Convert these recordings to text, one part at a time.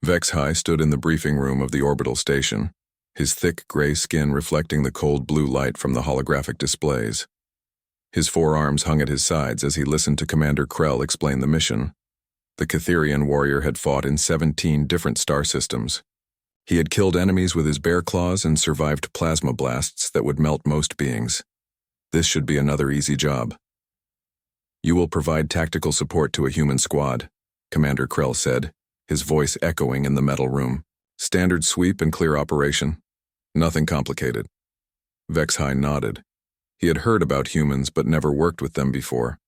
Vex-Hi stood in the briefing room of the orbital station, his thick gray skin reflecting the cold blue light from the holographic displays. His forearms hung at his sides as he listened to Commander Krell explain the mission. The Catherian warrior had fought in 17 different star systems. He had killed enemies with his bear claws and survived plasma blasts that would melt most beings. This should be another easy job. "You will provide tactical support to a human squad," Commander Krell said, his voice echoing in the metal room. "Standard sweep and clear operation. Nothing complicated." Vex-Hi nodded. He had heard about humans but never worked with them before.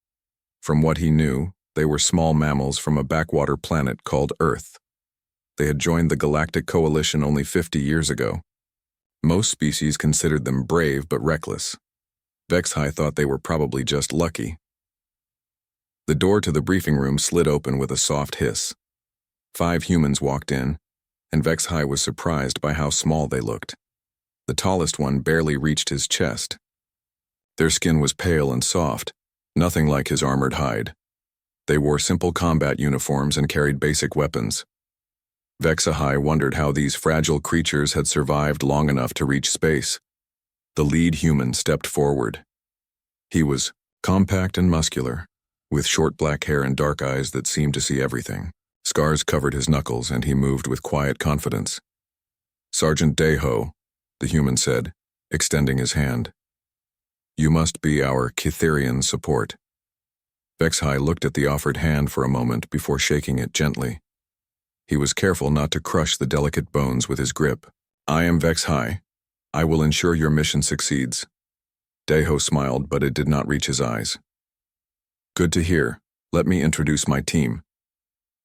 From what he knew, they were small mammals from a backwater planet called Earth. They had joined the Galactic Coalition only 50 years ago. Most species considered them brave but reckless. Vex-Hi thought they were probably just lucky. The door to the briefing room slid open with a soft hiss. 5 humans walked in, and Vex-Hi was surprised by how small they looked. The tallest one barely reached his chest. Their skin was pale and soft, nothing like his armored hide. They wore simple combat uniforms and carried basic weapons. Vex-Hi wondered how these fragile creatures had survived long enough to reach space. The lead human stepped forward. He was compact and muscular, with short black hair and dark eyes that seemed to see everything. Scars covered his knuckles, and he moved with quiet confidence. "Sergeant Deho," the human said, extending his hand. "You must be our Catherian support." Vex-Hi looked at the offered hand for a moment before shaking it gently. He was careful not to crush the delicate bones with his grip. "I am Vex-Hi. I will ensure your mission succeeds." Deho smiled, but it did not reach his eyes. "Good to hear. Let me introduce my team."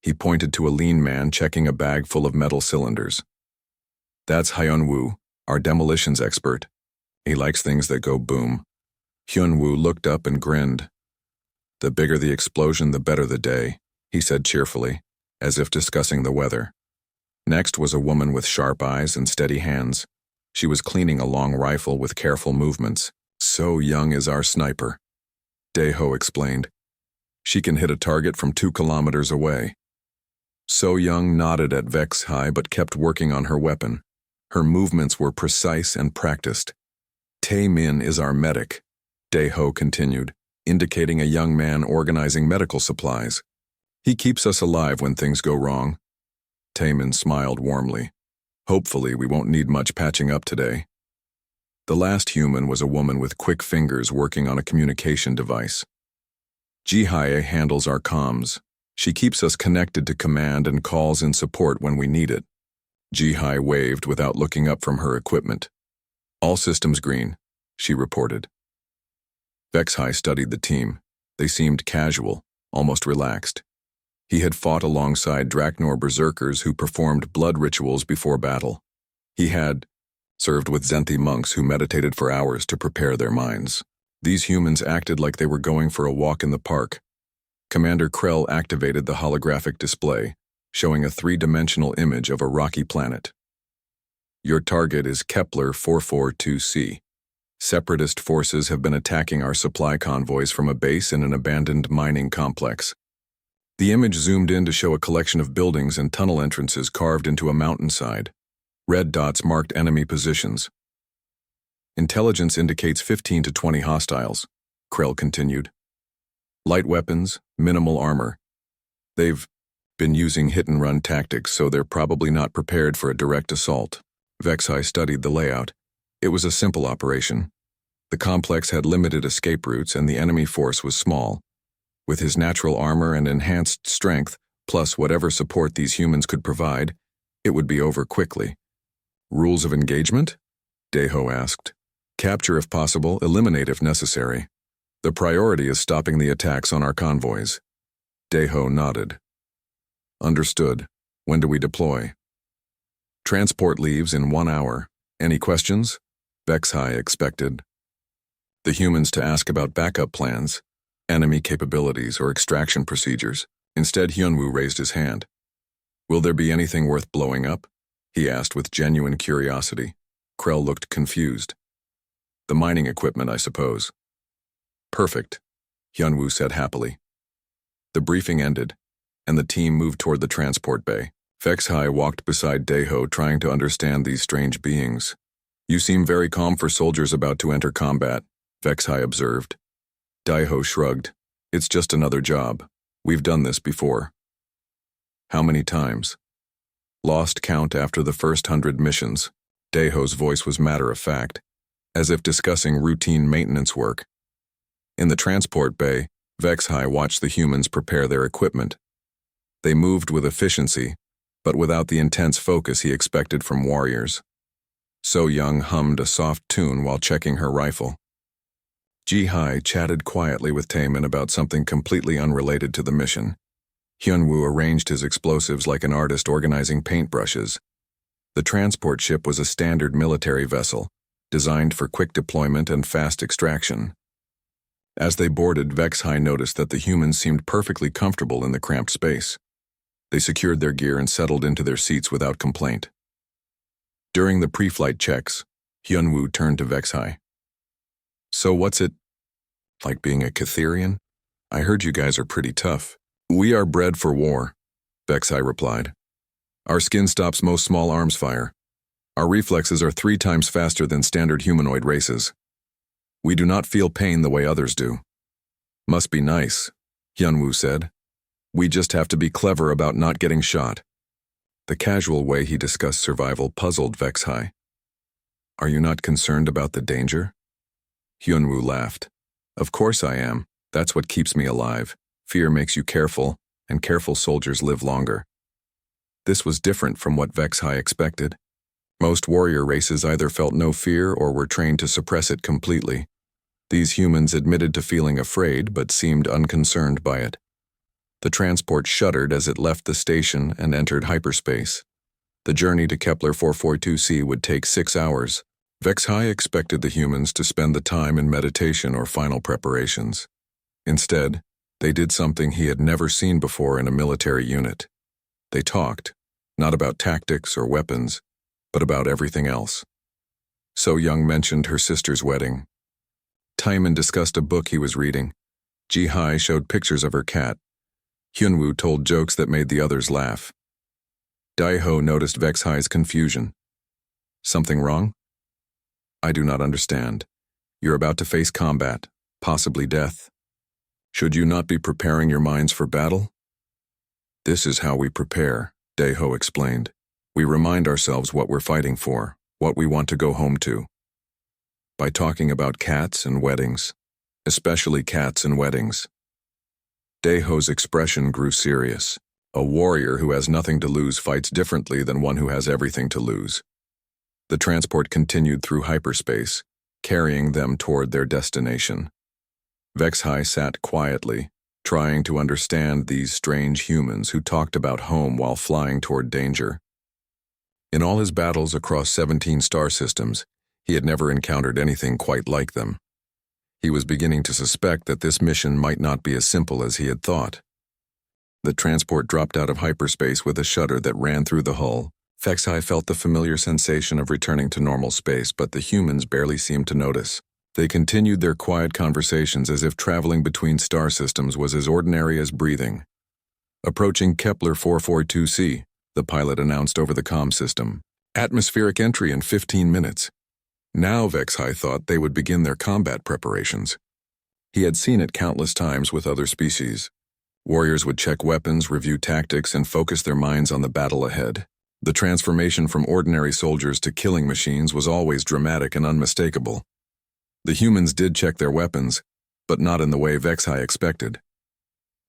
He pointed to a lean man checking a bag full of metal cylinders. "That's Hyun-Woo, our demolitions expert. He likes things that go boom." Hyun-Woo looked up and grinned. "The bigger the explosion, the better the day," he said cheerfully, as if discussing the weather. Next was a woman with sharp eyes and steady hands. She was cleaning a long rifle with careful movements. "So young is our sniper," Deho explained. "She can hit a target from 2 kilometers away." So Young nodded at Vex-Hi but kept working on her weapon. Her movements were precise and practiced. "Tae-min is our medic," Deho continued, indicating a young man organizing medical supplies. "He keeps us alive when things go wrong." Tae-min smiled warmly. "Hopefully we won't need much patching up today." The last human was a woman with quick fingers working on a communication device. "Ji-Hae handles our comms. She keeps us connected to command and calls in support when we need it." Ji-Hae waved without looking up from her equipment. "All systems green," she reported. Vex-Hi studied the team. They seemed casual, almost relaxed. He had fought alongside Draknor berserkers who performed blood rituals before battle. He had served with Zenthi monks who meditated for hours to prepare their minds. These humans acted like they were going for a walk in the park. Commander Krell activated the holographic display, showing a 3-dimensional image of a rocky planet. "Your target is Kepler 442c. Separatist forces have been attacking our supply convoys from a base in an abandoned mining complex." The image zoomed in to show a collection of buildings and tunnel entrances carved into a mountainside. Red dots marked enemy positions. "Intelligence indicates 15 to 20 hostiles," Krell continued. "Light weapons, minimal armor. They've been using hit-and-run tactics, so they're probably not prepared for a direct assault." Vex-Hi studied the layout. It was a simple operation. The complex had limited escape routes and the enemy force was small. With his natural armor and enhanced strength, plus whatever support these humans could provide, it would be over quickly. "Rules of engagement?" Deho asked. "Capture if possible, eliminate if necessary. The priority is stopping the attacks on our convoys." Deho nodded. "Understood. When do we deploy?" "Transport leaves in 1 hour. Any questions?" Vex-Hi expected the humans to ask about backup plans, enemy capabilities, or extraction procedures. Instead, Hyun-Woo raised his hand. "Will there be anything worth blowing up?" he asked with genuine curiosity. Krell looked confused. "The mining equipment, I suppose." "Perfect," Hyun-Woo said happily. The briefing ended, and the team moved toward the transport bay. Vex-Hai walked beside Daeho, trying to understand these strange beings. "You seem very calm for soldiers about to enter combat," Vex-Hai observed. Daeho shrugged. "It's just another job. We've done this before." "How many times?" "Lost count after the first 100 missions." Daeho's voice was matter-of-fact, as if discussing routine maintenance work. In the transport bay, Vex-Hai watched the humans prepare their equipment. They moved with efficiency, but without the intense focus he expected from warriors. So Young hummed a soft tune while checking her rifle. Ji-Hai chatted quietly with Taemin about something completely unrelated to the mission. Hyunwoo arranged his explosives like an artist organizing paintbrushes. The transport ship was a standard military vessel, designed for quick deployment and fast extraction. As they boarded, Vex-Hai noticed that the humans seemed perfectly comfortable in the cramped space. They secured their gear and settled into their seats without complaint. During the pre-flight checks, Hyunwoo turned to Vex-Hai. "So what's it like being a Catherian? I heard you guys are pretty tough." "We are bred for war," Vex-Hai replied. "Our skin stops most small arms fire. Our reflexes are 3 times faster than standard humanoid races. We do not feel pain the way others do." "Must be nice," Hyunwoo said. "We just have to be clever about not getting shot." The casual way he discussed survival puzzled Vex-Hai. "Are you not concerned about the danger?" Hyunwoo laughed. "Of course I am. That's what keeps me alive. Fear makes you careful, and careful soldiers live longer." This was different from what Vex-Hai expected. Most warrior races either felt no fear or were trained to suppress it completely. These humans admitted to feeling afraid but seemed unconcerned by it. The transport shuddered as it left the station and entered hyperspace. The journey to Kepler 442c would take 6 hours. Vex-Hai expected the humans to spend the time in meditation or final preparations. Instead, they did something he had never seen before in a military unit. They talked, not about tactics or weapons, but about everything else. So Young mentioned her sister's wedding. Taemin discussed a book he was reading. Ji-Hai showed pictures of her cat. Hyunwoo told jokes that made the others laugh. Daeho noticed Vex-Hai's confusion. "Something wrong?" "I do not understand. You're about to face combat, possibly death. Should you not be preparing your minds for battle?" "This is how we prepare," Daeho explained. "We remind ourselves what we're fighting for, what we want to go home to. By talking about cats and weddings, especially cats and weddings." Daeho's expression grew serious. A warrior who has nothing to lose fights differently than one who has everything to lose. The transport continued through hyperspace, carrying them toward their destination. Vex-Hai sat quietly, trying to understand these strange humans who talked about home while flying toward danger. In all his battles across 17 star systems, he had never encountered anything quite like them. He was beginning to suspect that this mission might not be as simple as he had thought. The transport dropped out of hyperspace with a shudder that ran through the hull. Vex-Hai felt the familiar sensation of returning to normal space, but the humans barely seemed to notice. They continued their quiet conversations as if traveling between star systems was as ordinary as breathing. "Approaching Kepler 442c, the pilot announced over the comm system. "Atmospheric entry in 15 minutes. Now Vex-Hai thought they would begin their combat preparations. He had seen it countless times with other species. Warriors would check weapons, review tactics, and focus their minds on the battle ahead. The transformation from ordinary soldiers to killing machines was always dramatic and unmistakable. The humans did check their weapons, but not in the way Vex-Hai expected.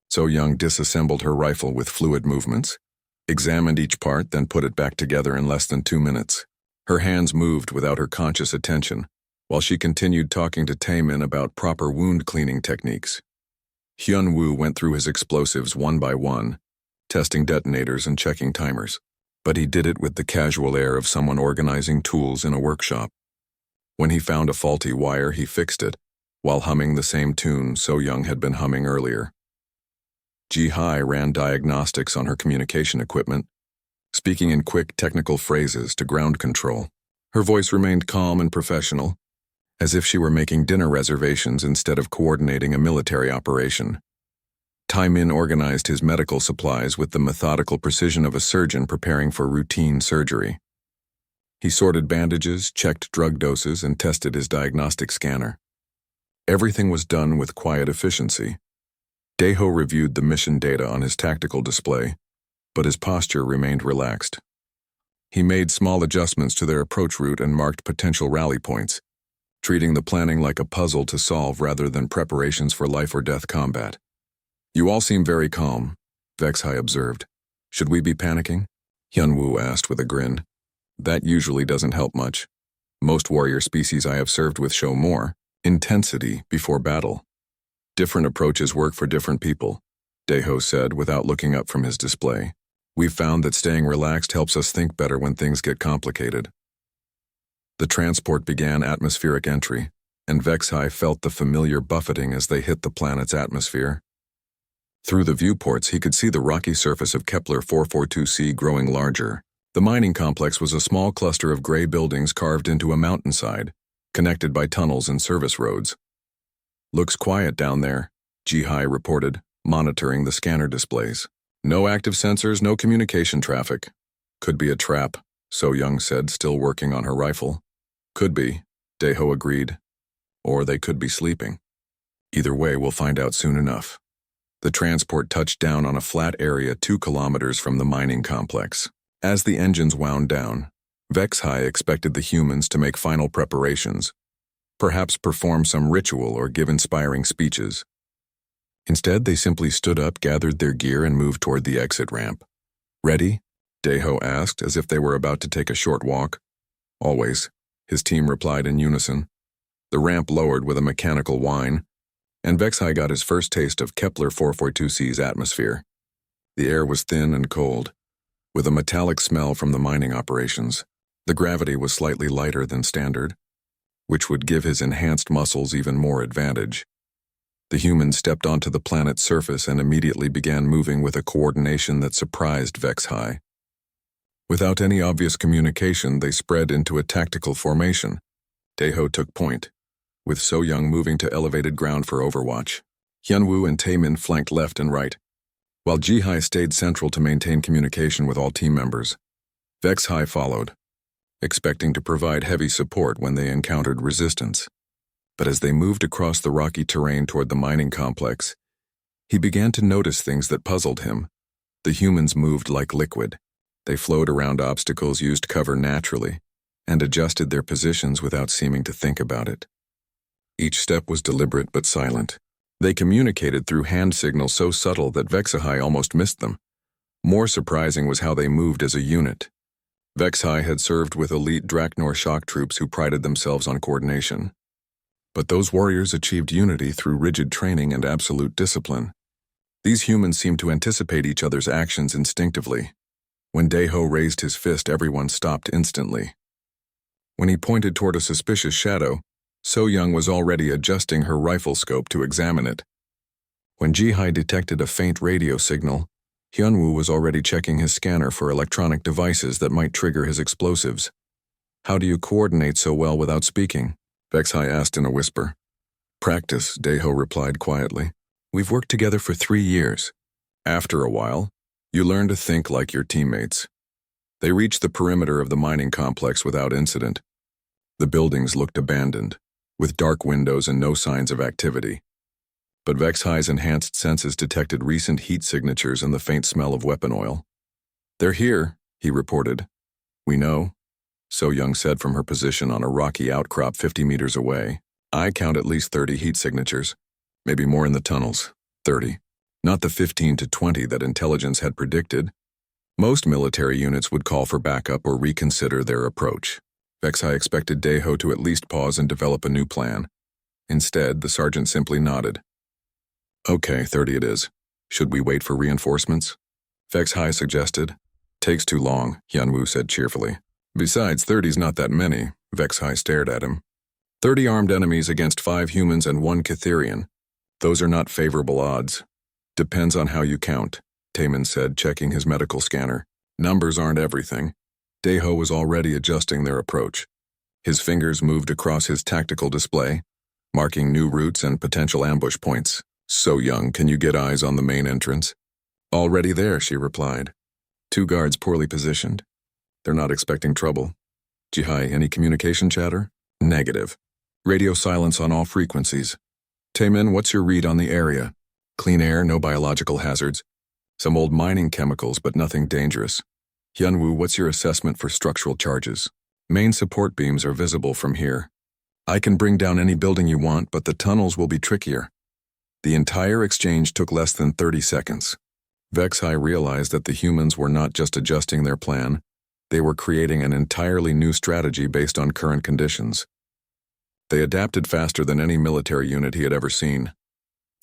So Young disassembled her rifle with fluid movements, examined each part, then put it back together in less than 2 minutes. Her hands moved without her conscious attention, while she continued talking to Taemin about proper wound cleaning techniques. Hyunwoo went through his explosives one by one, testing detonators and checking timers, but he did it with the casual air of someone organizing tools in a workshop. When he found a faulty wire, he fixed it, while humming the same tune So Young had been humming earlier. Ji-Hai ran diagnostics on her communication equipment, speaking in quick technical phrases to ground control. Her voice remained calm and professional, as if she were making dinner reservations instead of coordinating a military operation. Tai Min organized his medical supplies with the methodical precision of a surgeon preparing for routine surgery. He sorted bandages, checked drug doses, and tested his diagnostic scanner. Everything was done with quiet efficiency. Daeho reviewed the mission data on his tactical display, but his posture remained relaxed. He made small adjustments to their approach route and marked potential rally points, treating the planning like a puzzle to solve rather than preparations for life or death combat. "You all seem very calm," Vexhai observed. "Should we be panicking?" Hyunwoo asked with a grin. "That usually doesn't help much. Most warrior species I have served with show more intensity before battle. Different approaches work for different people," Daeho said without looking up from his display. "We've found that staying relaxed helps us think better when things get complicated." The transport began atmospheric entry, and Vexhai felt the familiar buffeting as they hit the planet's atmosphere. Through the viewports, he could see the rocky surface of Kepler 442c growing larger. The mining complex was a small cluster of gray buildings carved into a mountainside, connected by tunnels and service roads. "Looks quiet down there," Jihai reported, monitoring the scanner displays. "No active sensors, no communication traffic. Could be a trap," So Young said, still working on her rifle. "Could be," Daeho agreed. "Or they could be sleeping. Either way, we'll find out soon enough." The transport touched down on a flat area 2 kilometers from the mining complex. As the engines wound down, Vexhai expected the humans to make final preparations, perhaps perform some ritual or give inspiring speeches. Instead, they simply stood up, gathered their gear, and moved toward the exit ramp. "Ready?" Daeho asked, as if they were about to take a short walk. "Always," his team replied in unison. The ramp lowered with a mechanical whine, and Vexhai got his first taste of Kepler 442c's atmosphere. The air was thin and cold, with a metallic smell from the mining operations. The gravity was slightly lighter than standard, which would give his enhanced muscles even more advantage. The humans stepped onto the planet's surface and immediately began moving with a coordination that surprised Vexhai. Without any obvious communication, they spread into a tactical formation. Daeho took point, with So Young moving to elevated ground for overwatch. Hyunwoo and Taemin flanked left and right, while Jihai stayed central to maintain communication with all team members. Vexhai followed, expecting to provide heavy support when they encountered resistance. But as they moved across the rocky terrain toward the mining complex, he began to notice things that puzzled him. The humans moved like liquid. They flowed around obstacles, used cover naturally, and adjusted their positions without seeming to think about it. Each step was deliberate but silent. They communicated through hand signals so subtle that Vexhai almost missed them. More surprising was how they moved as a unit. Vexhai had served with elite Draknor shock troops who prided themselves on coordination. But those warriors achieved unity through rigid training and absolute discipline. These humans seemed to anticipate each other's actions instinctively. When Daeho raised his fist, everyone stopped instantly. When he pointed toward a suspicious shadow, So Young was already adjusting her rifle scope to examine it. When Jihai detected a faint radio signal, Hyunwoo was already checking his scanner for electronic devices that might trigger his explosives. "How do you coordinate so well without speaking?" Vexhai asked in a whisper. "Practice," Daeho replied quietly. "We've worked together for 3 years. After a while, you learn to think like your teammates." They reached the perimeter of the mining complex without incident. The buildings looked abandoned, with dark windows and no signs of activity. But Vexhai's enhanced senses detected recent heat signatures and the faint smell of weapon oil. "They're here," he reported. "We know," So Young said from her position on a rocky outcrop 50 meters away. "I count at least 30 heat signatures, maybe more in the tunnels. 30. Not the 15 to 20 that intelligence had predicted. Most military units would call for backup or reconsider their approach. Vexhai expected Daeho to at least pause and develop a new plan. Instead, the sergeant simply nodded. "Okay, 30 it is. Should we wait for reinforcements?" Vexhai suggested. "Takes too long," Hyunwoo said cheerfully. "Besides, 30's not that many." Vexhai stared at him. 30 armed enemies against 5 humans and 1 Catherian. Those are not favorable odds. "Depends on how you count," Taemin said, checking his medical scanner. "Numbers aren't everything." Daeho was already adjusting their approach. His fingers moved across his tactical display, marking new routes and potential ambush points. So Young, can you get eyes on the main entrance? Already there, she replied. 2 guards poorly positioned. They're not expecting trouble. Jihai, any communication chatter? Negative. Radio silence on all frequencies. Taemin, what's your read on the area? Clean air, no biological hazards. Some old mining chemicals, but nothing dangerous. Hyunwoo, what's your assessment for structural charges? Main support beams are visible from here. I can bring down any building you want, but the tunnels will be trickier. The entire exchange took less than 30 seconds. Vexhai realized that the humans were not just adjusting their plan, they were creating an entirely new strategy based on current conditions. They adapted faster than any military unit he had ever seen.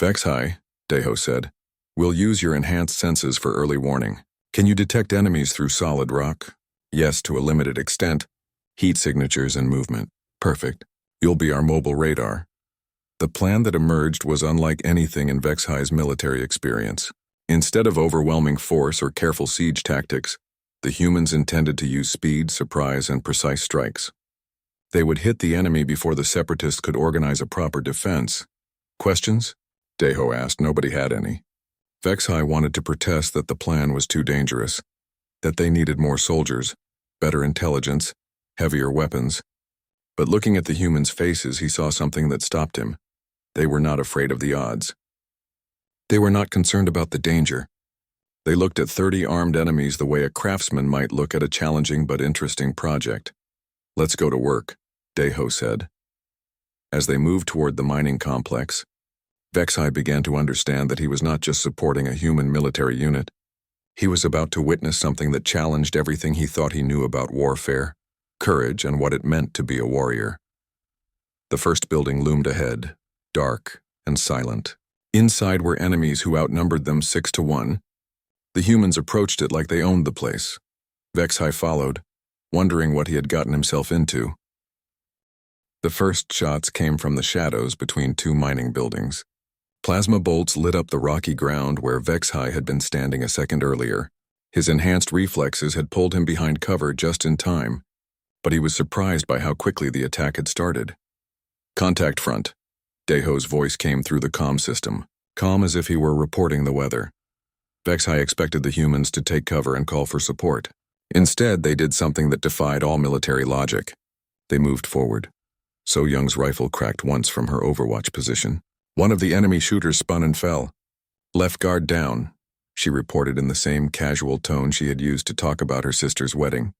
Vexhai, Daeho said, we'll use your enhanced senses for early warning. Can you detect enemies through solid rock? Yes, to a limited extent. Heat signatures and movement. Perfect. You'll be our mobile radar. The plan that emerged was unlike anything in Vexhai's military experience. Instead of overwhelming force or careful siege tactics, the humans intended to use speed, surprise, and precise strikes. They would hit the enemy before the separatists could organize a proper defense. Questions? Daeho asked. Nobody had any. Vexhai wanted to protest that the plan was too dangerous, that they needed more soldiers, better intelligence, heavier weapons. But looking at the humans' faces, he saw something that stopped him. They were not afraid of the odds. They were not concerned about the danger. They looked at 30 armed enemies the way a craftsman might look at a challenging but interesting project. Let's go to work, Daeho said. As they moved toward the mining complex, Vexhai began to understand that he was not just supporting a human military unit. He was about to witness something that challenged everything he thought he knew about warfare, courage, and what it meant to be a warrior. The first building loomed ahead, dark and silent. Inside were enemies who outnumbered them 6-1. The humans approached it like they owned the place. Vexhai followed, wondering what he had gotten himself into. The first shots came from the shadows between 2 mining buildings. Plasma bolts lit up the rocky ground where Vexhai had been standing a second earlier. His enhanced reflexes had pulled him behind cover just in time, but he was surprised by how quickly the attack had started. Contact front. Daeho's voice came through the comm system, calm as if he were reporting the weather. Vexhai expected the humans to take cover and call for support. Instead, they did something that defied all military logic. They moved forward. So Young's rifle cracked once from her overwatch position. One of the enemy shooters spun and fell. Left guard down, she reported in the same casual tone she had used to talk about her sister's wedding.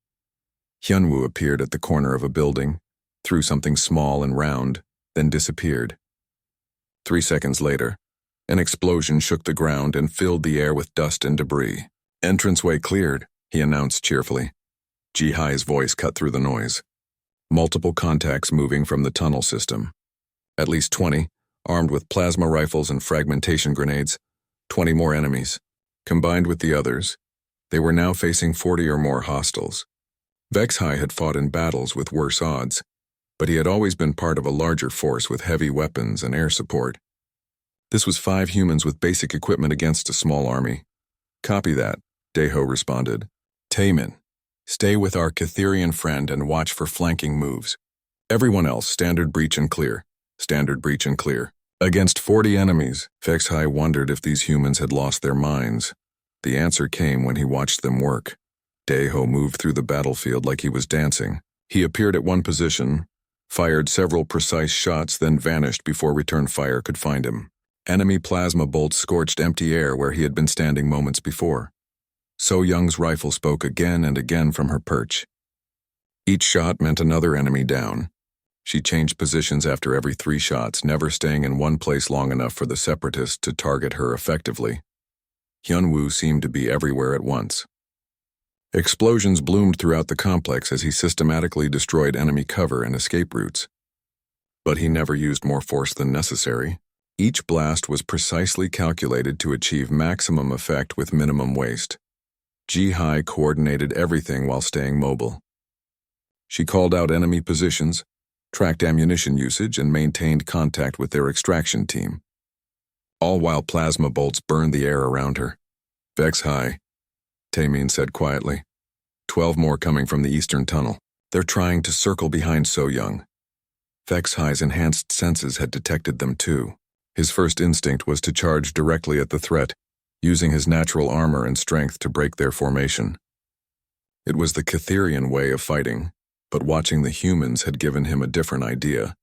Hyunwoo appeared at the corner of a building, threw something small and round, then disappeared. 3 seconds later, an explosion shook the ground and filled the air with dust and debris. Entranceway cleared, he announced cheerfully. Jihai's voice cut through the noise. Multiple contacts moving from the tunnel system. At least 20, armed with plasma rifles and fragmentation grenades. 20 more enemies. Combined with the others, they were now facing 40 or more hostiles. Vexhai had fought in battles with worse odds, but he had always been part of a larger force with heavy weapons and air support. This was 5 humans with basic equipment against a small army. Copy that, Daeho responded. Taemin, stay with our Catherian friend and watch for flanking moves. Everyone else, standard breach and clear. Standard breach and clear. Against 40 enemies, Vexhai wondered if these humans had lost their minds. The answer came when he watched them work. Daeho moved through the battlefield like he was dancing. He appeared at one position, fired several precise shots, then vanished before return fire could find him. Enemy plasma bolts scorched empty air where he had been standing moments before. So Young's rifle spoke again and again from her perch. Each shot meant another enemy down. She changed positions after every 3 shots, never staying in one place long enough for the separatists to target her effectively. Hyunwoo seemed to be everywhere at once. Explosions bloomed throughout the complex as he systematically destroyed enemy cover and escape routes. But he never used more force than necessary. Each blast was precisely calculated to achieve maximum effect with minimum waste. Jihai coordinated everything while staying mobile. She called out enemy positions, tracked ammunition usage, and maintained contact with their extraction team, all while plasma bolts burned the air around her. Vexhai, Taemin said quietly. 12 more coming from the eastern tunnel. They're trying to circle behind So Young. Vexhai's enhanced senses had detected them too. His first instinct was to charge directly at the threat, using his natural armor and strength to break their formation. It was the Catherian way of fighting, but watching the humans had given him a different idea.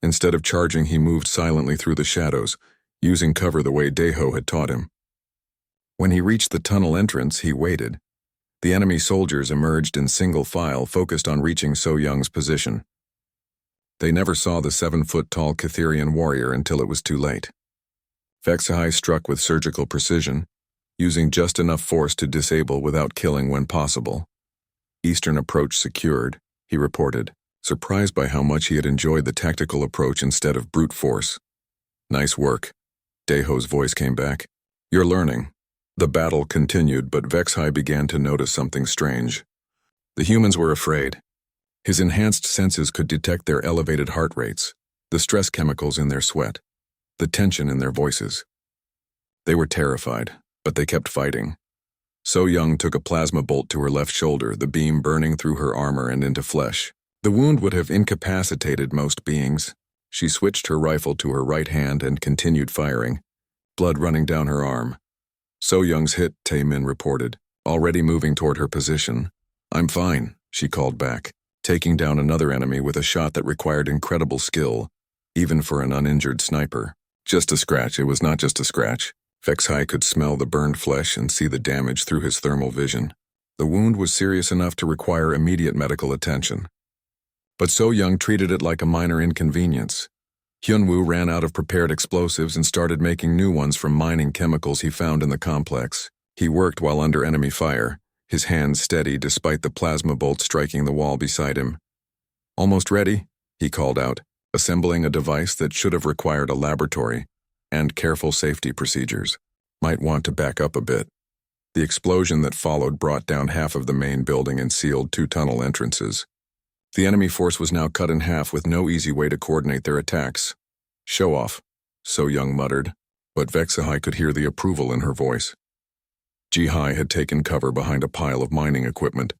Instead of charging, he moved silently through the shadows, using cover the way Deho had taught him. When he reached the tunnel entrance, he waited. The enemy soldiers emerged in single file, focused on reaching So Young's position. They never saw the 7-foot-tall Catherian warrior until it was too late. HFY struck with surgical precision, using just enough force to disable without killing when possible. Eastern approach secured, he reported, surprised by how much he had enjoyed the tactical approach instead of brute force. Nice work. Deho's voice came back. You're learning. The battle continued, but HFY began to notice something strange. The humans were afraid. His enhanced senses could detect their elevated heart rates, the stress chemicals in their sweat, the tension in their voices. They were terrified, but they kept fighting. So Young took a plasma bolt to her left shoulder, the beam burning through her armor and into flesh. The wound would have incapacitated most beings. She switched her rifle to her right hand and continued firing, blood running down her arm. So Young's hit, Tae-min reported, already moving toward her position. I'm fine, she called back, taking down another enemy with a shot that required incredible skill, even for an uninjured sniper. Just a scratch. It was not just a scratch. HFY could smell the burned flesh and see the damage through his thermal vision. The wound was serious enough to require immediate medical attention. But So Young treated it like a minor inconvenience. Hyunwoo ran out of prepared explosives and started making new ones from mining chemicals he found in the complex. He worked while under enemy fire, his hands steady despite the plasma bolt striking the wall beside him. Almost ready, he called out, assembling a device that should have required a laboratory and careful safety procedures. Might want to back up a bit. The explosion that followed brought down half of the main building and sealed 2 tunnel entrances. The enemy force was now cut in half with no easy way to coordinate their attacks. Show off, So Young muttered, but HFY could hear the approval in her voice. Ji-hai had taken cover behind a pile of mining equipment.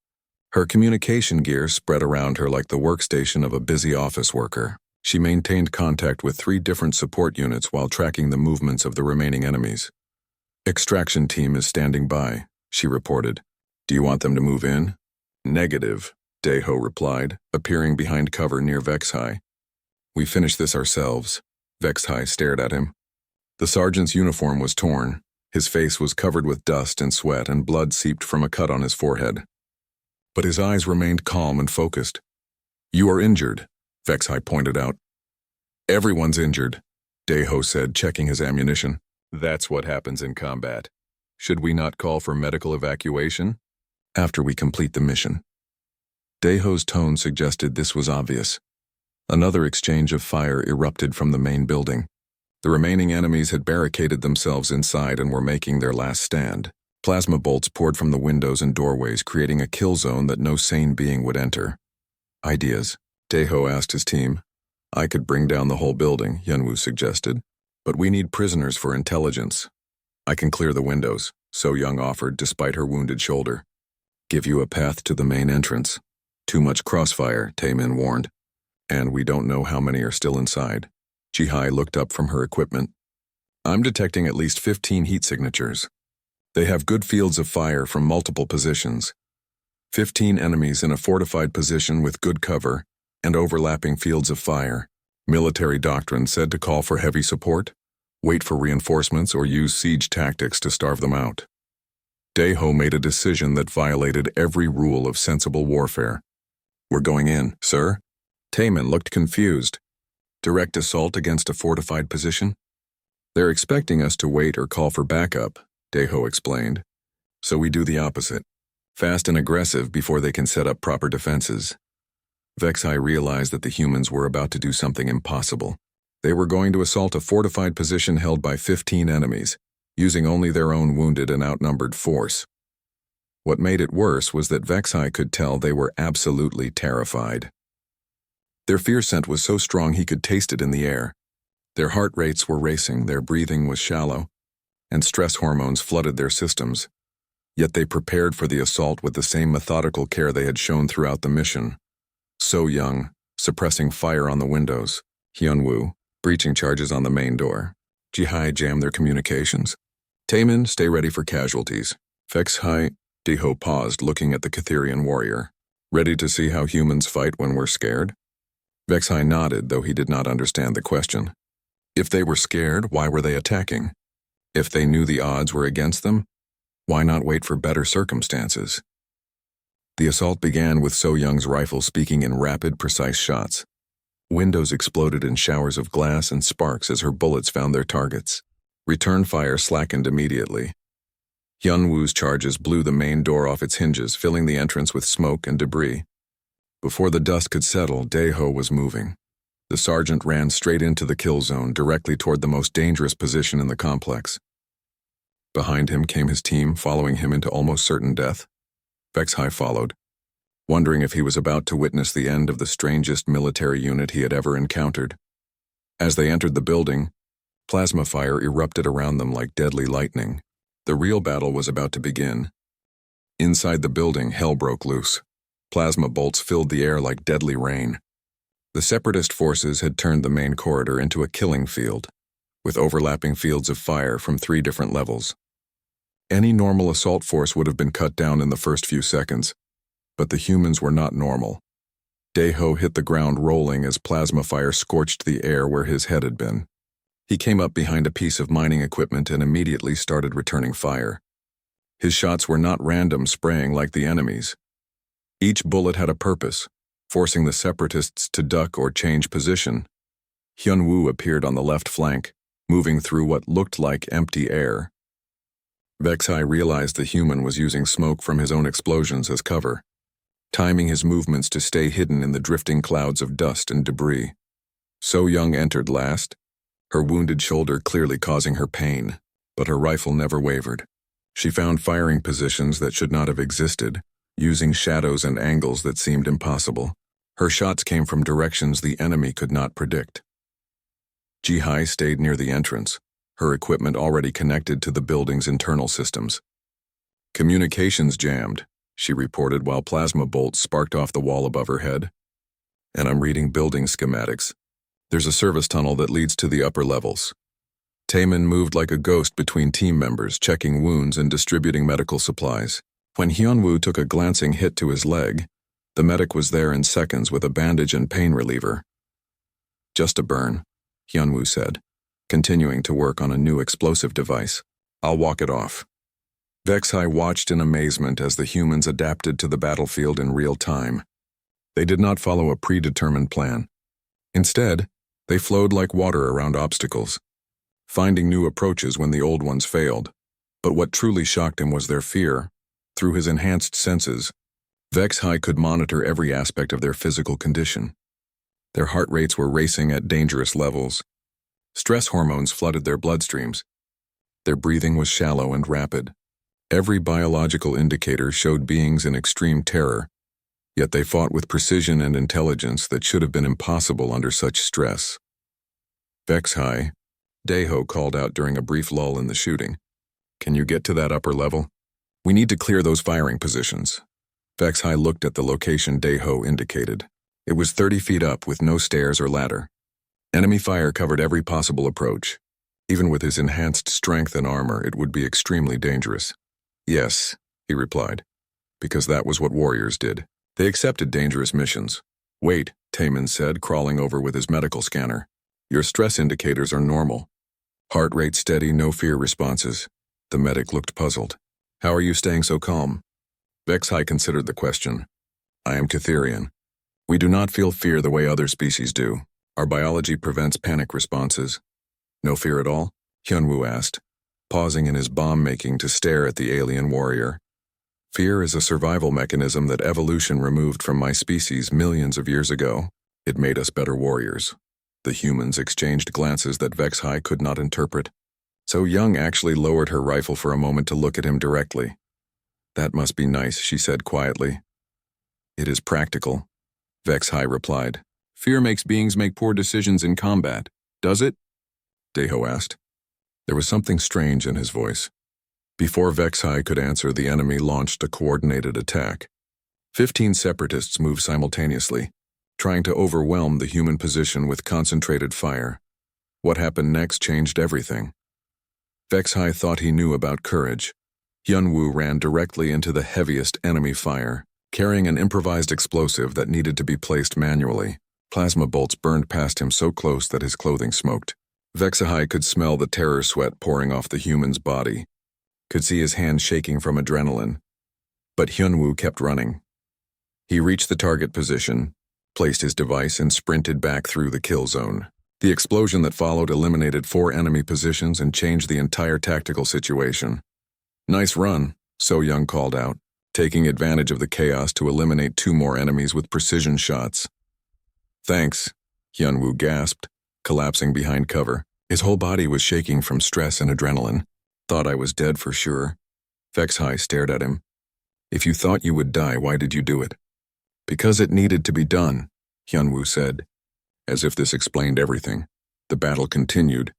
Her communication gear spread around her like the workstation of a busy office worker. She maintained contact with 3 different support units while tracking the movements of the remaining enemies. Extraction team is standing by, she reported. Do you want them to move in? Negative, Deho replied, appearing behind cover near HFY. We finished this ourselves. HFY stared at him. The sergeant's uniform was torn. His face was covered with dust and sweat, and blood seeped from a cut on his forehead. But his eyes remained calm and focused. You are injured, HFY pointed out. Everyone's injured, Deho said, checking his ammunition. That's what happens in combat. Should we not call for medical evacuation? After we complete the mission. Deho's tone suggested this was obvious. Another exchange of fire erupted from the main building. The remaining enemies had barricaded themselves inside and were making their last stand. Plasma bolts poured from the windows and doorways, creating a kill zone that no sane being would enter. Ideas? Deho asked his team. I could bring down the whole building, Hyunwoo suggested. But we need prisoners for intelligence. I can clear the windows, So Young offered despite her wounded shoulder. Give you a path to the main entrance. Too much crossfire, Tae-min warned. And we don't know how many are still inside. Ji-hai looked up from her equipment. I'm detecting at least 15 heat signatures. They have good fields of fire from multiple positions. 15 enemies in a fortified position with good cover and overlapping fields of fire. Military doctrine said to call for heavy support, wait for reinforcements, or use siege tactics to starve them out. Deho made a decision that violated every rule of sensible warfare. We're going in, sir? Tae-min looked confused. Direct assault against a fortified position? They're expecting us to wait or call for backup, Deho explained. So we do the opposite. Fast and aggressive before they can set up proper defenses. HFY realized that the humans were about to do something impossible. They were going to assault a fortified position held by 15 enemies, using only their own wounded and outnumbered force. What made it worse was that HFY could tell they were absolutely terrified. Their fear scent was so strong he could taste it in the air. Their heart rates were racing, their breathing was shallow, and stress hormones flooded their systems. Yet they prepared for the assault with the same methodical care they had shown throughout the mission. So Young, suppressing fire on the windows. Hyunwoo, breaching charges on the main door. Jihai jammed their communications. Taemin, stay ready for casualties. Vexhai, Deho paused, looking at the Catherian warrior. Ready to see how humans fight when we're scared? Vexhai nodded, though he did not understand the question. If they were scared, why were they attacking? If they knew the odds were against them, why not wait for better circumstances? The assault began with So Young's rifle speaking in rapid, precise shots. Windows exploded in showers of glass and sparks as her bullets found their targets. Return fire slackened immediately. Hyun-woo's charges blew the main door off its hinges, filling the entrance with smoke and debris. Before the dust could settle, Daeho was moving. The sergeant ran straight into the kill zone, directly toward the most dangerous position in the complex. Behind him came his team, following him into almost certain death. Vexhai followed, wondering if he was about to witness the end of the strangest military unit he had ever encountered. As they entered the building, plasma fire erupted around them like deadly lightning. The real battle was about to begin. Inside the building, hell broke loose. Plasma bolts filled the air like deadly rain. The separatist forces had turned the main corridor into a killing field, with overlapping fields of fire from 3 different levels. Any normal assault force would have been cut down in the first few seconds, but the humans were not normal. Daeho hit the ground rolling as plasma fire scorched the air where his head had been. He came up behind a piece of mining equipment and immediately started returning fire. His shots were not random, spraying like the enemy's. Each bullet had a purpose, forcing the separatists to duck or change position. Hyun-woo appeared on the left flank, moving through what looked like empty air. Vexhai realized the human was using smoke from his own explosions as cover, timing his movements to stay hidden in the drifting clouds of dust and debris. So Young entered last, her wounded shoulder clearly causing her pain, but her rifle never wavered. She found firing positions that should not have existed, using shadows and angles that seemed impossible. Her shots came from directions the enemy could not predict. Jihai stayed near the entrance, her equipment already connected to the building's internal systems. Communications jammed, she reported while plasma bolts sparked off the wall above her head. And I'm reading building schematics. There's a service tunnel that leads to the upper levels. Taemin moved like a ghost between team members, checking wounds and distributing medical supplies. When Hyun-woo took a glancing hit to his leg, the medic was there in seconds with a bandage and pain reliever. Just a burn, Hyun-woo said, continuing to work on a new explosive device. I'll walk it off. Vexhai watched in amazement as the humans adapted to the battlefield in real time. They did not follow a predetermined plan. Instead, they flowed like water around obstacles, finding new approaches when the old ones failed. But what truly shocked him was their fear. Through his enhanced senses, Vexhai could monitor every aspect of their physical condition. Their heart rates were racing at dangerous levels. Stress hormones flooded their bloodstreams. Their breathing was shallow and rapid. Every biological indicator showed beings in extreme terror, yet they fought with precision and intelligence that should have been impossible under such stress. Vexhai, Daeho called out during a brief lull in the shooting. Can you get to that upper level? We need to clear those firing positions. Vexhai looked at the location Daeho indicated. It was 30 feet up with no stairs or ladder. Enemy fire covered every possible approach. Even with his enhanced strength and armor, it would be extremely dangerous. Yes, he replied, because that was what warriors did. They accepted dangerous missions. Wait, Taemin said, crawling over with his medical scanner. Your stress indicators are normal. Heart rate steady, no fear responses. The medic looked puzzled. How are you staying so calm? Vexhai considered the question. I am Catherian. We do not feel fear the way other species do. Our biology prevents panic responses. No fear at all? Hyun-woo asked, pausing in his bomb-making to stare at the alien warrior. Fear is a survival mechanism that evolution removed from my species millions of years ago. It made us better warriors. The humans exchanged glances that Vexhai could not interpret. So Young actually lowered her rifle for a moment to look at him directly. That must be nice, she said quietly. It is practical, Vexhai replied. Fear makes beings make poor decisions in combat, does it? Daeho asked. There was something strange in his voice. Before Vexhai could answer, the enemy launched a coordinated attack. 15 separatists moved simultaneously, trying to overwhelm the human position with concentrated fire. What happened next changed everything. Vexhai thought he knew about courage. Hyunwoo ran directly into the heaviest enemy fire, carrying an improvised explosive that needed to be placed manually. Plasma bolts burned past him so close that his clothing smoked. Vexhai could smell the terror sweat pouring off the human's body, could see his hands shaking from adrenaline. But Hyunwoo kept running. He reached the target position, placed his device, and sprinted back through the kill zone. The explosion that followed eliminated 4 enemy positions and changed the entire tactical situation. "Nice run," So Young called out, taking advantage of the chaos to eliminate 2 more enemies with precision shots. "Thanks," Hyunwoo gasped, collapsing behind cover. His whole body was shaking from stress and adrenaline. "Thought I was dead for sure." Vexhai stared at him. "If you thought you would die, why did you do it?" "Because it needed to be done," Hyunwoo said. As if this explained everything, the battle continued,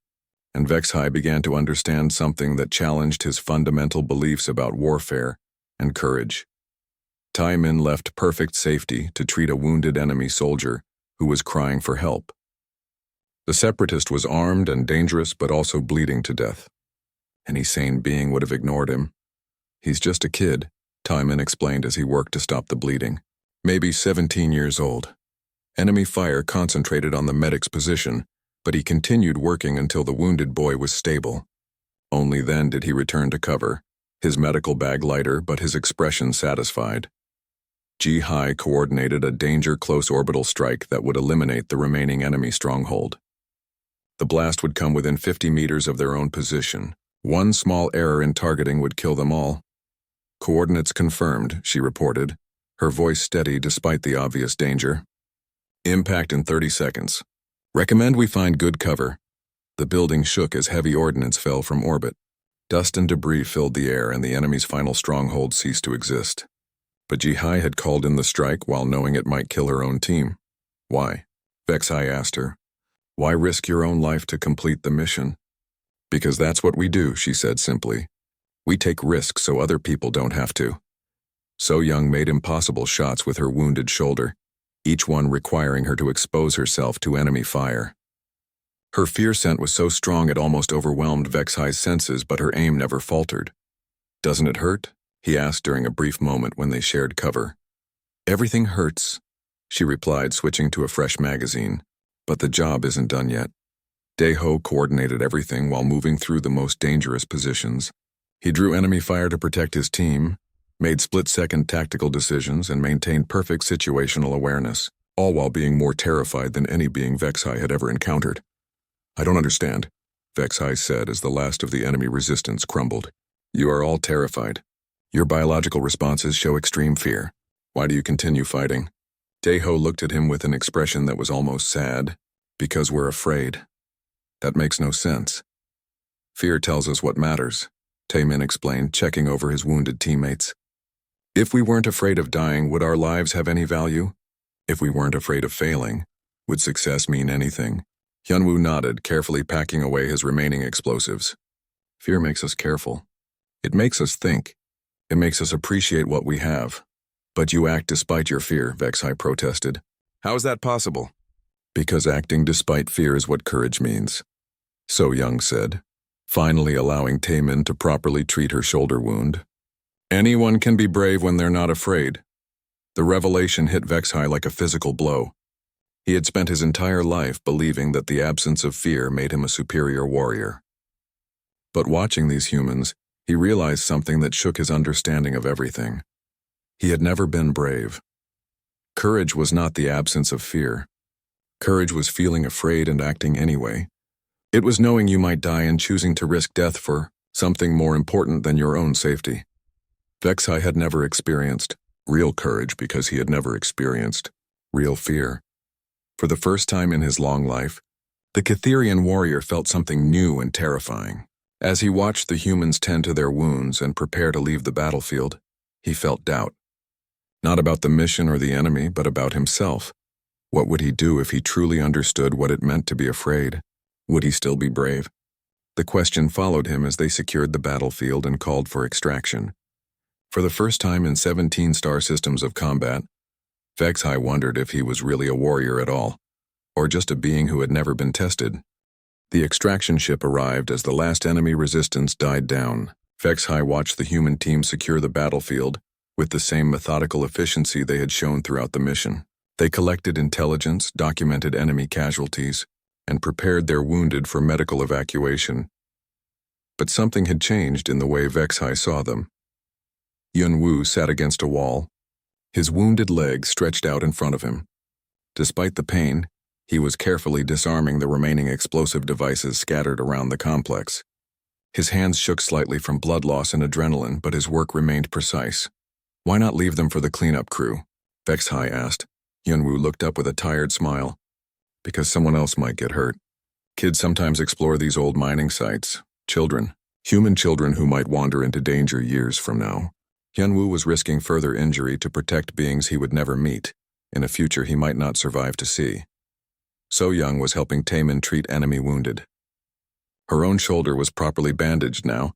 and Vexhai began to understand something that challenged his fundamental beliefs about warfare and courage. Taemin left perfect safety to treat a wounded enemy soldier who was crying for help. The separatist was armed and dangerous, but also bleeding to death. Any sane being would have ignored him. "He's just a kid," Taemin explained as he worked to stop the bleeding. "Maybe 17 years old." Enemy fire concentrated on the medic's position, but he continued working until the wounded boy was stable. Only then did he return to cover, his medical bag lighter but his expression satisfied. Ji-Hai coordinated a danger-close orbital strike that would eliminate the remaining enemy stronghold. The blast would come within 50 meters of their own position. One small error in targeting would kill them all. "Coordinates confirmed," she reported, her voice steady despite the obvious danger. "Impact in 30 seconds. Recommend we find good cover." The building shook as heavy ordnance fell from orbit. Dust and debris filled the air, and the enemy's final stronghold ceased to exist. But Ji-Hai had called in the strike while knowing it might kill her own team. "Why?" Vexhai asked her. "Why risk your own life to complete the mission?" "Because that's what we do," she said simply. "We take risks so other people don't have to." So Young made impossible shots with her wounded shoulder, each one requiring her to expose herself to enemy fire. Her fear scent was so strong it almost overwhelmed Vexhai's senses, but her aim never faltered. "Doesn't it hurt?" he asked during a brief moment when they shared cover. "Everything hurts," she replied, switching to a fresh magazine. "But the job isn't done yet." Daeho coordinated everything while moving through the most dangerous positions. He drew enemy fire to protect his team, made split-second tactical decisions, and maintained perfect situational awareness, all while being more terrified than any being Vexhai had ever encountered. "I don't understand," Vexhai said as the last of the enemy resistance crumbled. "You are all terrified. Your biological responses show extreme fear. Why do you continue fighting?" Daeho looked at him with an expression that was almost sad. "Because we're afraid." "That makes no sense." "Fear tells us what matters," Taemin explained, checking over his wounded teammates. "If we weren't afraid of dying, would our lives have any value? If we weren't afraid of failing, would success mean anything?" Hyunwoo nodded, carefully packing away his remaining explosives. "Fear makes us careful. It makes us think. It makes us appreciate what we have." "But you act despite your fear," Vexhai protested. "How is that possible?" "Because acting despite fear is what courage means," So Young said, finally allowing Taemin to properly treat her shoulder wound. "Anyone can be brave when they're not afraid." The revelation hit Vexhai like a physical blow. He had spent his entire life believing that the absence of fear made him a superior warrior. But watching these humans, he realized something that shook his understanding of everything. He had never been brave. Courage was not the absence of fear. Courage was feeling afraid and acting anyway. It was knowing you might die and choosing to risk death for something more important than your own safety. Vexhai had never experienced real courage because he had never experienced real fear. For the first time in his long life, the Catherian warrior felt something new and terrifying. As he watched the humans tend to their wounds and prepare to leave the battlefield, he felt doubt. Not about the mission or the enemy, but about himself. What would he do if he truly understood what it meant to be afraid? Would he still be brave? The question followed him as they secured the battlefield and called for extraction. For the first time in 17 star systems of combat, Vexhai wondered if he was really a warrior at all, or just a being who had never been tested. The extraction ship arrived as the last enemy resistance died down. HFY watched the human team secure the battlefield with the same methodical efficiency they had shown throughout the mission. They collected intelligence, documented enemy casualties, and prepared their wounded for medical evacuation. But something had changed in the way HFY saw them. Hyun-woo sat against a wall, his wounded leg stretched out in front of him. Despite the pain, he was carefully disarming the remaining explosive devices scattered around the complex. His hands shook slightly from blood loss and adrenaline, but his work remained precise. "Why not leave them for the cleanup crew?" HFY asked. Hyun-woo looked up with a tired smile. "Because someone else might get hurt. Kids sometimes explore these old mining sites. Children. Human children who might wander into danger years from now." Hyun-woo was risking further injury to protect beings he would never meet, in a future he might not survive to see. So-young was helping Taemin treat enemy wounded. Her own shoulder was properly bandaged now,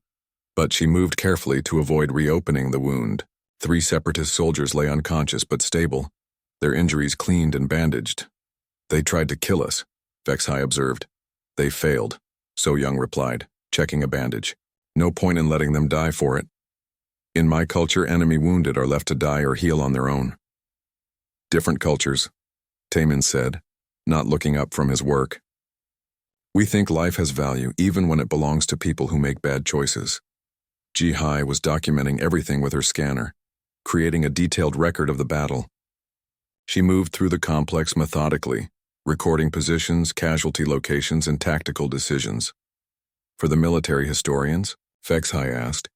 but she moved carefully to avoid reopening the wound. 3 separatist soldiers lay unconscious but stable, their injuries cleaned and bandaged. "They tried to kill us," HFY observed. "They failed," So-young replied, checking a bandage. "No point in letting them die for it. In my culture, enemy wounded are left to die or heal on their own." "Different cultures," Taemin said, not looking up from his work. "We think life has value even when it belongs to people who make bad choices." Ji-hai was documenting everything with her scanner, creating a detailed record of the battle. She moved through the complex methodically, recording positions, casualty locations, and tactical decisions. "For the military historians?" HFY asked.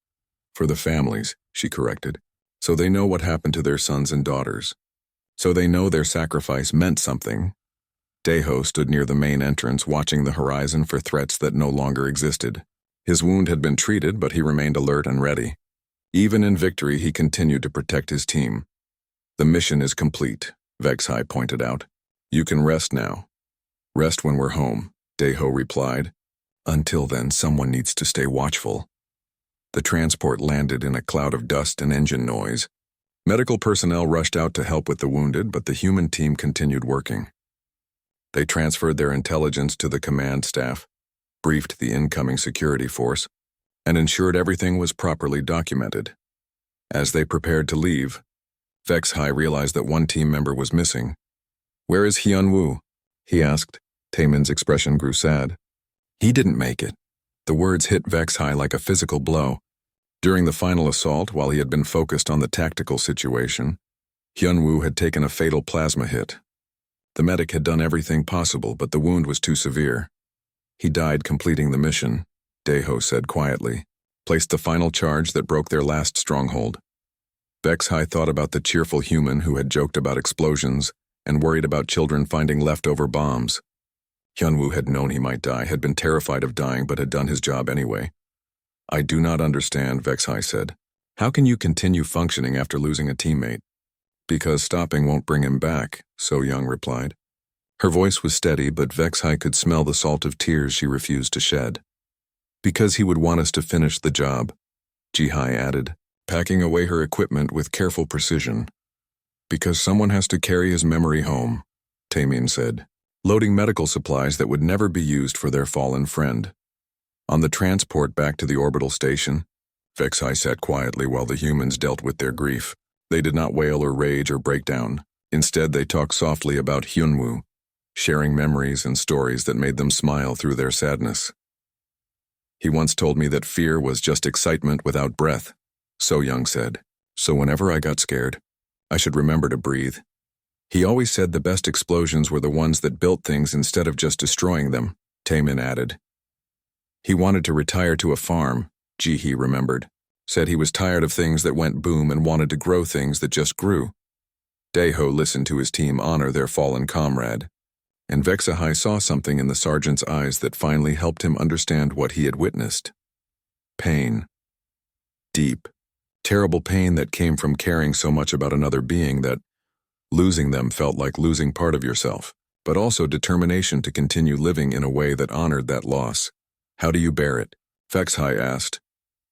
"For the families," she corrected. "So they know what happened to their sons and daughters. So they know their sacrifice meant something." Daeho stood near the main entrance, watching the horizon for threats that no longer existed. His wound had been treated, but he remained alert and ready. Even in victory, he continued to protect his team. "The mission is complete," HFY pointed out. "You can rest now." "Rest when we're home," Daeho replied. "Until then, someone needs to stay watchful." The transport landed in a cloud of dust and engine noise. Medical personnel rushed out to help with the wounded, but the human team continued working. They transferred their intelligence to the command staff, briefed the incoming security force, and ensured everything was properly documented. As they prepared to leave, HFY realized that one team member was missing. "Where is Hyun-woo?" he asked. Taemin's expression grew sad. "He didn't make it." The words hit HFY like a physical blow. During the final assault, while he had been focused on the tactical situation, Hyun-woo had taken a fatal plasma hit. The medic had done everything possible, but the wound was too severe. "He died completing the mission," Daeho said quietly, placed the final charge that broke their last stronghold. HFY thought about the cheerful human who had joked about explosions and worried about children finding leftover bombs. Hyun-woo had known he might die, had been terrified of dying, but had done his job anyway. "I do not understand," HFY said. "How can you continue functioning after losing a teammate?" "Because stopping won't bring him back," So-young replied. Her voice was steady, but HFY could smell the salt of tears she refused to shed. "Because he would want us to finish the job," Ji-hai added, packing away her equipment with careful precision. "Because someone has to carry his memory home," Taemin said, loading medical supplies that would never be used for their fallen friend. On the transport back to the orbital station, HFY sat quietly while the humans dealt with their grief. They did not wail or rage or break down. Instead, they talked softly about Hyun-woo, sharing memories and stories that made them smile through their sadness. "He once told me that fear was just excitement without breath," So-young said. "So whenever I got scared, I should remember to breathe. He always said the best explosions were the ones that built things instead of just destroying them," Taemin added. "He wanted to retire to a farm," Ji-hee remembered. "Said he was tired of things that went boom and wanted to grow things that just grew." Daeho listened to his team honor their fallen comrade, and HFY saw something in the sergeant's eyes that finally helped him understand what he had witnessed. Pain. Deep, terrible pain that came from caring so much about another being that losing them felt like losing part of yourself, but also determination to continue living in a way that honored that loss. "How do you bear it?" HFY asked.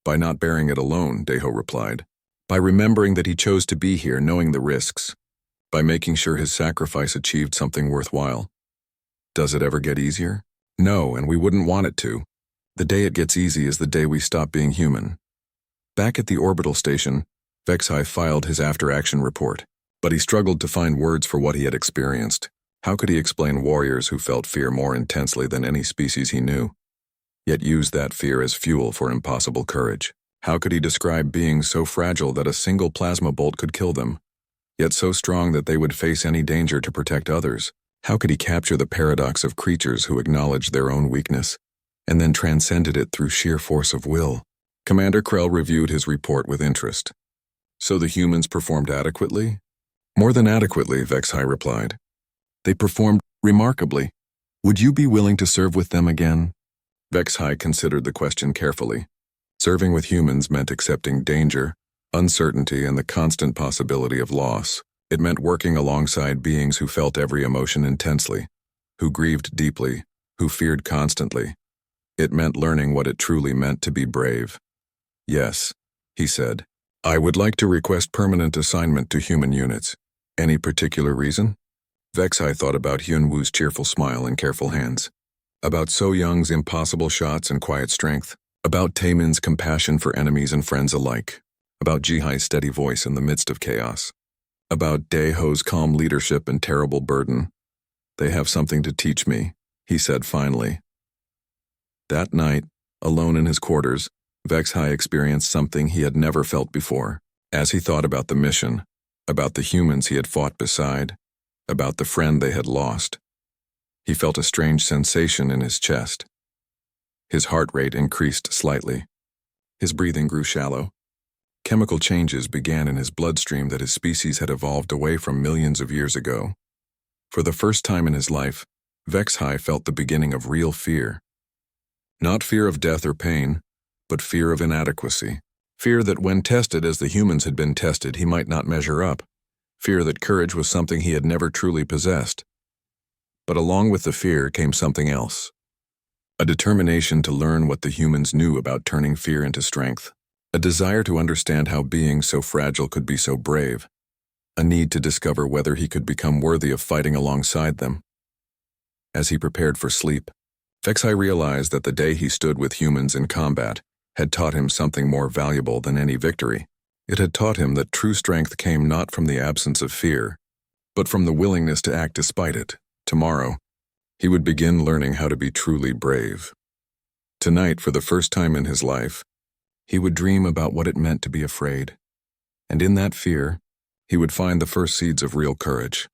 "By not bearing it alone," Daeho replied. "By remembering that he chose to be here, knowing the risks. By making sure his sacrifice achieved something worthwhile." "Does it ever get easier?" No, and we wouldn't want it to. The day it gets easy is the day we stop being human. Back at the orbital station, Vexhai filed his after-action report, but he struggled to find words for what he had experienced. How could he explain warriors who felt fear more intensely than any species he knew, yet used that fear as fuel for impossible courage? How could he describe beings so fragile that a single plasma bolt could kill them, yet so strong that they would face any danger to protect others? How could he capture the paradox of creatures who acknowledged their own weakness, and then transcended it through sheer force of will? Commander Krell reviewed his report with interest. So the humans performed adequately? More than adequately, Vexhai replied. They performed remarkably. Would you be willing to serve with them again? Vexhai considered the question carefully. Serving with humans meant accepting danger, uncertainty, and the constant possibility of loss. It meant working alongside beings who felt every emotion intensely, who grieved deeply, who feared constantly. It meant learning what it truly meant to be brave. Yes, he said. I would like to request permanent assignment to human units. Any particular reason? Vexhai thought about Hyun-Woo's cheerful smile and careful hands, about So Young's impossible shots and quiet strength, about Taemin's compassion for enemies and friends alike, about Jihai's steady voice in the midst of chaos, about Daeho's calm leadership and terrible burden. They have something to teach me, he said finally. That night, alone in his quarters, Vexhai experienced something he had never felt before. As he thought about the mission, about the humans he had fought beside, about the friend they had lost, he felt a strange sensation in his chest. His heart rate increased slightly. His breathing grew shallow. Chemical changes began in his bloodstream that his species had evolved away from millions of years ago. For the first time in his life, Vexhai felt the beginning of real fear. Not fear of death or pain, but fear of inadequacy. Fear that when tested as the humans had been tested, he might not measure up. Fear that courage was something he had never truly possessed. But along with the fear came something else. A determination to learn what the humans knew about turning fear into strength. A desire to understand how beings so fragile could be so brave. A need to discover whether he could become worthy of fighting alongside them. As he prepared for sleep, Vexhai realized that the day he stood with humans in combat had taught him something more valuable than any victory. It had taught him that true strength came not from the absence of fear, but from the willingness to act despite it. Tomorrow, he would begin learning how to be truly brave. Tonight, for the first time in his life, he would dream about what it meant to be afraid. And in that fear, he would find the first seeds of real courage.